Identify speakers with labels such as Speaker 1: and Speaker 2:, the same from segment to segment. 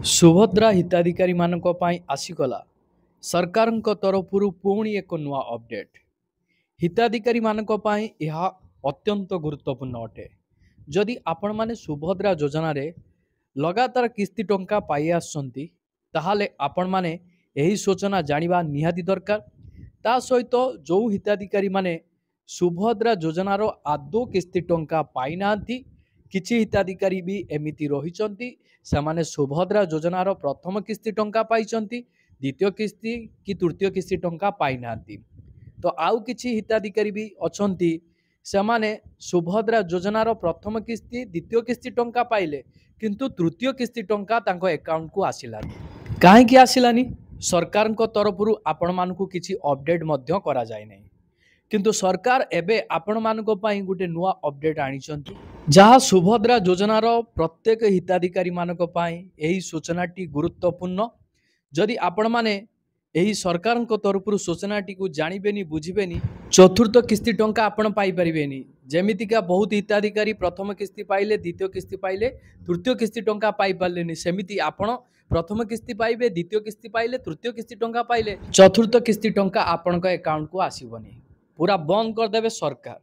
Speaker 1: सुभद्रा हिताधिकारी मानक पई आसीगला सरकारक तरफरु पुणी एक नुआ अपडेट। हिताधिकारी मानक पई यह अत्यंत गुरुत्वपूर्ण अटे। जदि आपण माने सुभद्रा योजना रे लगातार किस्ती टंका पाई आसछंती ताहाले आपण माने एही सूचना जानिबा निहाती दरकार। ता सहित जो हिताधिकारी माने सुभद्रा योजना रो आदौ किस्ती टंका पाई नांती, किछि हिताधिकारी भी एमिति रहिचंती सेमाने सुभद्रा योजनार प्रथम किस्ती टंका पाइचंती, द्वितीय किस्ती कि तृतीय किस्ती टंका पाई नांती। तो आउ किछि हिताधिकारी भी अछंती सेमाने सुभद्रा योजनार प्रथम किस्ती द्वितीय किस्ती टंका पाइले किंतु तृतीय किस्ती टंका तांको अकाउंट को आसिलानी। काहेकि आसिलानी? सरकारक तरफरु आपण मानकु किछि अपडेट मध्य करा जाय नै, किंतु सरकार एबे आपण मानको पई गुटे नुआ अपडेट आनिचंती जहाँ सुभद्रा योजनार प्रत्येक हिताधिकारी मानक पई एही सूचनाटी गुरुत्वपूर्ण। जदि आपण माने एही सरकारक तरफरु सूचनाटी को जानिबेनी बुझिबेनी चतुर्थ किस्ती टंका आपण पाई परिबेनी। जेमितिका बहुत हिताधिकारी प्रथम किस्ती पाइले, द्वितीय किस्ती पाइले, तृतीय किस्ती टंका पाई पारलेनी, सेमिति आपण प्रथम किस्ती पाइबे, द्वितीय किस्ती पाइले, तृतीय किस्ती टंका पाइले, चतुर्थ किस्ती टंका आपणक अकाउंट को आसीबनी, पूरा बंद कर देबे सरकार।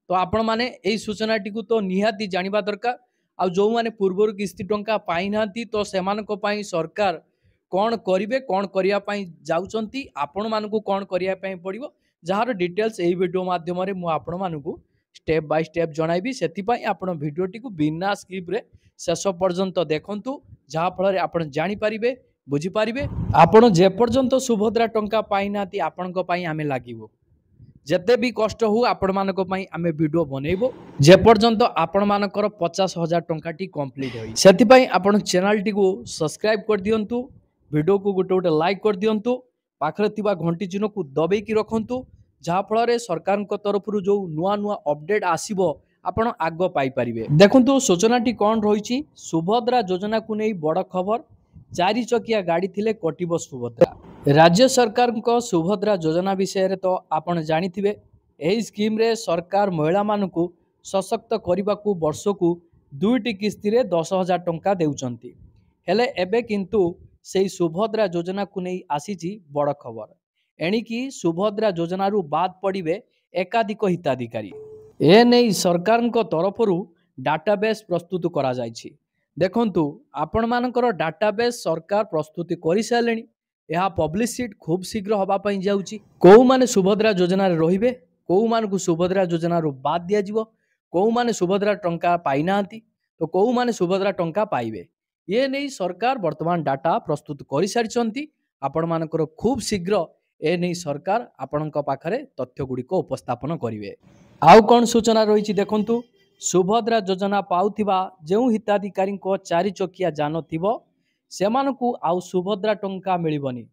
Speaker 1: तो आपण माने एही सूचनाटी को तो निहाती जानिबा दरकार। आ जो माने पूर्वर किस्ती टंका पाई नांती तो सेमानक पई सरकार कौन करिवे, कौन करिया पई जाउचंती, आपण मानकु कौन करिया पई पड़िबो, जहार डिटेल्स एही वीडियो माध्यम रे मु आपण मानकु स्टेप बाय स्टेप जणाइबी। सेति पई आपण वीडियोटी को बिना स्किप रे शेष पर्यंत देखंतु, जहा फल रे आपण जानि परिबे, बुझी परिबे। आपण जे पर्यंत सुभद्रा टंका पाई नांती आपणक पई आमे लागिबो, जेते भी कष्ट हो आपण मानक पई आमे वीडियो बनेइबो, जे पर्यंत आपण मानकर 50,000 टंका टी कंप्लीट होई। सेति पई आपण चैनल टी को सब्सक्राइब कर दियंतु, वीडियो को गोटे गोटे लाइक कर दियंतु, पाखरे थिबा घंटी चिन्ह को दबेई की रखंतु, जहा फल रे सरकार को तरफरु जो नुआ नुआ अपडेट आसीबो आपण आगो पाई परिबे। देखंतु सूचनाटी कोन रहिछि, सुभद्रा योजना को नै बड़ खबर, 4 चकिया गाड़ी थिले कटिबो सुभद्रा। राज्य सरकार को सुभद्रा योजना विषय तो आपण जानिथिबे। एही स्कीम रे सरकार महिला मानकु सशक्त करने को वर्ष को 2टी किस्ती रे 10,000 टंका देउचंती। हेले एबे किंतु सेही सुभद्रा योजना को नहीं आसीची बड़ खबर। एणिकी सुभद्रा योजना रु बाद पड़िबे एकाधिक हिताधिकारी। ए नहीं सरकार को तरफरु डाटाबेस प्रस्तुत करा जायछि। देखंतु आपण मानकर डाटाबेस सरकार प्रस्तुति करि सालेनी। यह पब्लिसिटी खूब शीघ्र हवा पई जाउची। को माने सुभद्रा योजना रे रहिबे, को मानकु सुभद्रा योजना रु बाद दिया जिवो, को माने सुभद्रा टंका पाई नांती, तो को माने सुभद्रा टंका पाइबे। ये नहीं सरकार वर्तमान डाटा प्रस्तुत करि सारिचंती। आपण मानकर खूब शीघ्र ए नहीं सरकार आपणक पाखरे तथ्य गुडी को उपस्थापन करिवे। आउ कोन सूचना रहिछि देखंतु, सुभद्रा योजना पाउथिबा जेउ हिताधिकारी को 4 चकिया जान थिबो सेमानकु आउ सुभद्रा टंका मिलिबनी।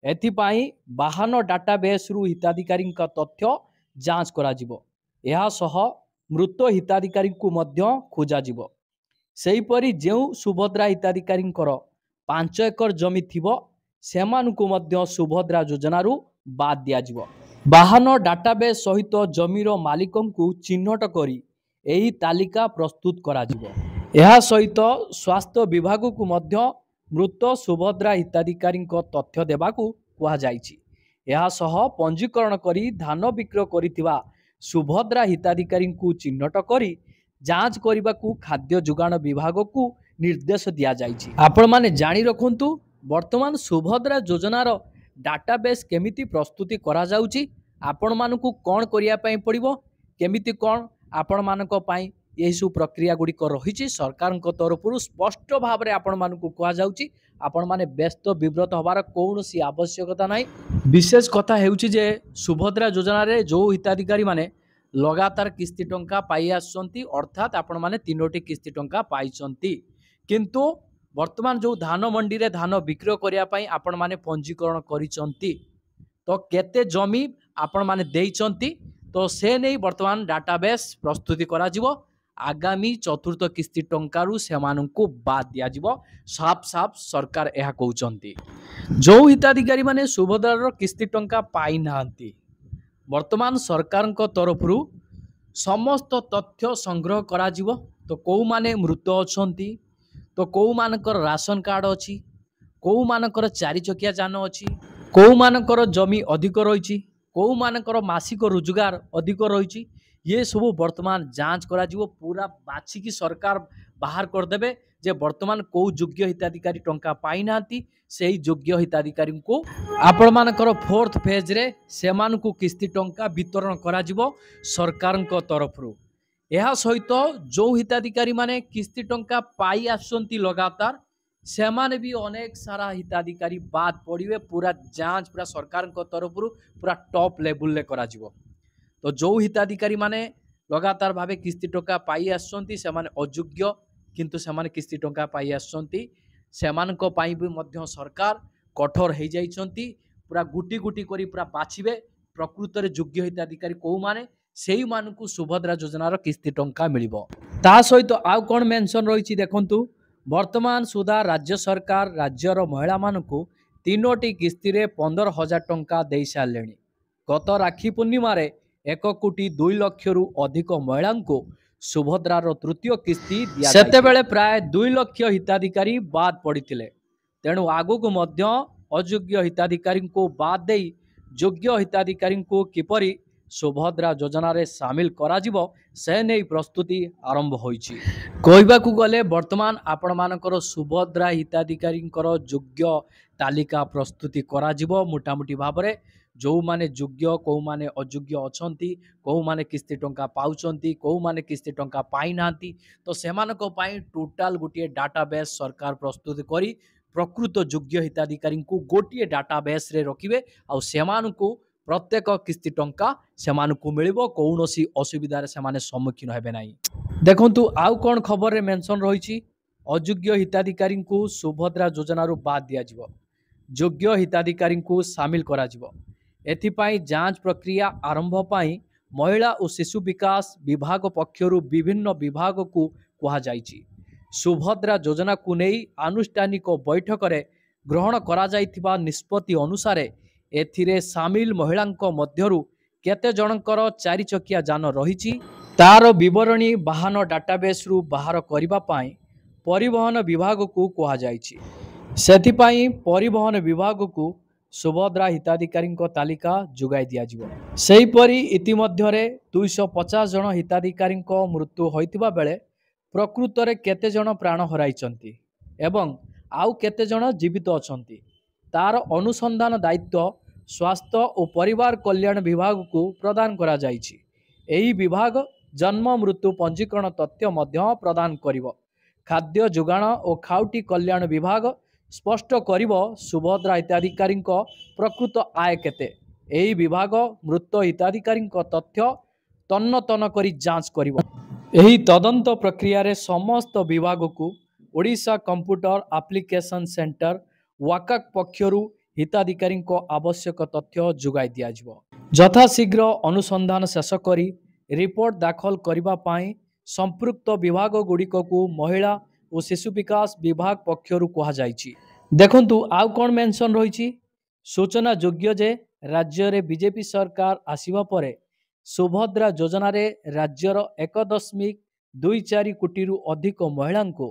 Speaker 1: एथिपाई वाहन डाटाबेस रु हिताधिकारी का तथ्य जांच करा जिवो। एहा सह मृत हिताधिकारी को मध्य खोजा जिवो। सेही परि जेउ सुभद्रा हिताधिकारी 5 एकर जमी थिबो सेमानकु मध्य सुभद्रा योजना रु बाद दिया जिवो। वाहन डाटाबेस सहित जमीर मालिकंकु चिन्हट करी एही तालिका प्रस्तुत करा जिवो। एहा सहित स्वास्थ्य विभाग को मध्य मृत सुभद्रा हिताधिकारी तथ्य देबाकू कुहा जाइछि। एहा सह पंजीकरण करी धान विक्रय करिथिबा सुभद्रा हिताधिकारी को चिन्हट करी जांच करबाकू खाद्य जोगाण विभाग को निर्देश दिया जाइछि। आपण माने जानि रखंतु वर्तमान सुभद्रा योजनार डाटाबेस केमिति प्रस्तुति करा जाउछि, आपण मानकू कोन करिया पई पड़िबो, केमिति कोन आपण मानको पई यही सब प्रक्रिया गुड़िक रही सरकार तरफ स्पष्ट भाव में आपण मानकू कह जाउछि। आपण माने व्यस्त विव्रत हबार कौन सी आवश्यकता नहीं। विशेष कथा हेउछि जे सुभद्रा योजना रे जो हिताधिकारी माने लगातार किस्ती टंका पाई आसछंती, अर्थात आपण माने 3टी किस्ती टंका पाइछंती, किंतु वर्तमान जो धान मंडी रे धान विक्रय करिया पई आपण माने पंजीकरण करिसंती, तो केते जमी आपण माने देइछंती, तो से नहीं वर्तमान डाटाबेस प्रस्तुति करा जिवो। आगामी चतुर्थ किस्ती टंकारु सेमानंकु बाद दिया जिवो। साफ साफ सरकार यह कहउचंती। जो हिताधिकारी माने सुभद्रार किस्ती टंका पाई नांती, वर्तमान सरकार तरफरु समस्त तथ्य संग्रह करा जिवो। तो को माने मृत अछंती, तो को मानकर राशन कार्ड अछि, କୋଉମାନଙ୍କର ଚାରି ଚକିଆ ଯାନ ଅଛି, କୋଉମାନଙ୍କର ଜମି ଅଧିକ ରହିଛି, କୋଉମାନଙ୍କର ମାସିକ ରୋଜଗାର ଅଧିକ ରହିଛି, ये ସବୁ ବର୍ତ୍ତମାନ ଯାଞ୍ଚ କରାଯିବ। ପୁରା ବାଛିକି ସରକାର ବାହାର କରିଦେବେ ଯେ ବର୍ତ୍ତମାନ କୋଉ ଯୋଗ୍ୟ ହିତାଧିକାରୀ ଟଙ୍କା ପାଇନାହାନ୍ତି, ସେହି ଯୋଗ୍ୟ ହିତାଧିକାରୀଙ୍କୁ ଆପଣମାନଙ୍କର ଫୋର୍ଥ ଫେଜ୍ରେ ସେମାନଙ୍କୁ କିସ୍ତି ଟଙ୍କା ବିତରଣ କରାଯିବ ସରକାରଙ୍କ ତରଫରୁ। ଏହା ସହିତ ଯେଉଁ ହିତାଧିକାରୀ ମାନେ କିସ୍ତି ଟଙ୍କା ପାଇ ଆସୁଛନ୍ତି ଲଗାତାର, ସେମାନେ ବି ଅନେକ ସାରା ହିତାଧିକାରୀ ବାଦ ପଡ଼ିବେ। ପୁରା ଯାଞ୍ଚ ପୁରା ସରକାରଙ୍କ ତରଫରୁ ପୁରା ଟପ୍ ଲେବୁଲରେ କରାଯିବ। तो जो हिताधिकारी माने लगातार भावे किस्ती टंका पाई आसुचंती सेमाने अयोग्य किंतु सेमाने किस्ती टंका पाई आसुचंती सेमानक पाई भी मध्य सरकार कठोर हो जाइछंती। पूरा गुटी गुटी करी पूरा बाछिबे प्रकृत रे योग्य हिताधिकारी को माने सेही मानकु सुभद्रा योजनार किस्ती टंका मिलिबो। ता सहित आउ कोन मेंशन रहिछि देखंतु, वर्तमान सुधा राज्य सरकार राज्यर महिला मानकु 3टी किस्ती रे 15,000 टंका दे सारलेनी। गत राखी पूर्णिमा रे 1,02,00,000 रु अधिक महिला को सुभद्रार तृतीय किस्ती दिया सेतेबेले प्राय 2 लाख हिताधिकारी बाद पड़िथिले। तेणु आगुक मध्य अयोग्य हिताधिकारी को बाद दे योग्य हिताधिकारी को किपरि सुभद्रा योजना रे शामिल करा जिवो से नै प्रस्तुति आरंभ होईछि। कहबाकू गले वर्तमान आपण मानकर सुभद्रा हिताधिकारी योग्य तालिका प्रस्तुति करा जिवो मोटामोटी भाबरे। जो माने योग्य कौ माने अयोग्य अछंती, कौ माने किस्ती टंका पाउचंती, कौ माने किस्ती टंका पाई नांती, तो सेमानक पई टोटाल गोटे डाटाबेस सरकार प्रस्तुत करी प्रकृत योग्य हिताधिकारी को गोटे डाटाबेस रे रखिबे। आ सेमानकु प्रत्येक किस्ती टंका सेमानकु मिलिबो, कौनसी असुविधार सेमाने सम्मुखीन हेबे नाही। देखंतु आउ कोन खबर रे मेंशन रहिछि, अयोग्य हिताधिकारी को सुभद्रा योजना रु बाद दिया जिवो, योग्य हिताधिकारी को शामिल करा जिवो। एथिपाई जांच प्रक्रिया आरंभ पाई महिला और शिशु विकास विभाग पक्षरु विभिन्न विभाग को कहा जाइछि। सुभद्रा योजना को नहीं आनुष्ठानिक बैठक रे ग्रहण करा जाइथिबा निष्पत्ति अनुसार एथिरे शामिल महिलांक मध्यरु केते जनकर चारि चकिया जान रहिछि तार विवरणी वाहन डाटाबेस रु बाहर करिबा पाई परिवहन विभाग को कहा जाइछि। सेथिपाई परिवहन विभाग को सुभद्रा हिताधिकारी तालिका जुगाई दिया जिवो। सेहीपरि इतिमध्यरे 250 जन हिताधिकारी मृत्यु होइतिबा बेले प्रकृत रे केते जन प्राण हराइचंती एवं आउ केते जन जीवित अछंती तार अनुसंधान दायित्व स्वास्थ्य और परिवार कल्याण विभाग को प्रदान करा जाइछि। एही विभाग जन्म मृत्यु पंजीकरण तथ्य मध्य प्रदान करिवो। खाद्य जोगाण और खाउटी कल्याण विभाग स्पष्ट करिवो सुभद्रा हिताधिकारी प्रकृत आय केते। एही विभाग मृत हिताधिकारी तथ्य तन्न तन्न करी जांच करिवो। एही तदंत प्रक्रिया रे समस्त विभाग को ओडिशा कंप्यूटर एप्लिकेशन सेंटर वाकाक पक्षरु हिताधिकारी आवश्यक तथ्य जुगाई दिया जिवो। यथाशीघ्र अनुसंधान शेष करी रिपोर्ट दाखल करिबा पाई संपृक्त विभाग गुड़िक को महिला और शिशु विकास विभाग पक्षरु कहा जाइछि। देखंतु आउ कोन मेंशन रहिछि, सूचना योग्य जे राज्य रे बीजेपी सरकार आसीबा परे सुभद्रा योजना रे राज्यर 1.24 कोटी रु अधिक महिला को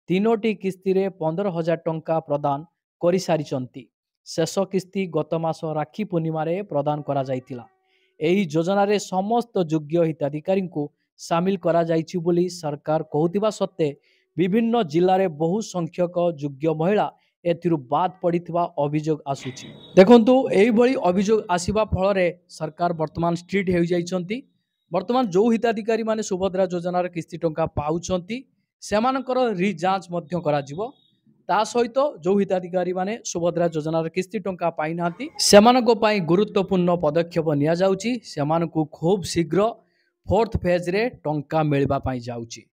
Speaker 1: 3टी किस्ती रे 15,000 टंका प्रदान करि सारिचंती। शेष किस्ती गत मास राखी पूर्णिमा रे प्रदान करा जाइतिला। एही योजना रे समस्त योग्य हिताधिकारी को शामिल करा जाइछि बोली सरकार कहउतिबा सत्ते विभिन्न जिल्ला रे बहु संख्यक योग्य महिला एथिरु बाद पड़िथिबा अभियोग आसुछि। देखंतु एही भली अभियोग आसीबा फल रे सरकार वर्तमान स्ट्रिक्ट हो जाइछंती। वर्तमान जो हिताधिकारी माने सुभद्रा योजना रे किस्ती टंका पाउछंती सेमानकर रिजांच मध्य करा जिवो। ता सहित जो हिताधिकारी माने सुभद्रा योजना रे किस्ती टंका पाई नांती सेमानको पई गुरुत्वपूर्ण पदक्षेप निया जाउछि। सेमानको खूब शीघ्र फोर्थ फेज रे टंका मिलबा पई जाउछि।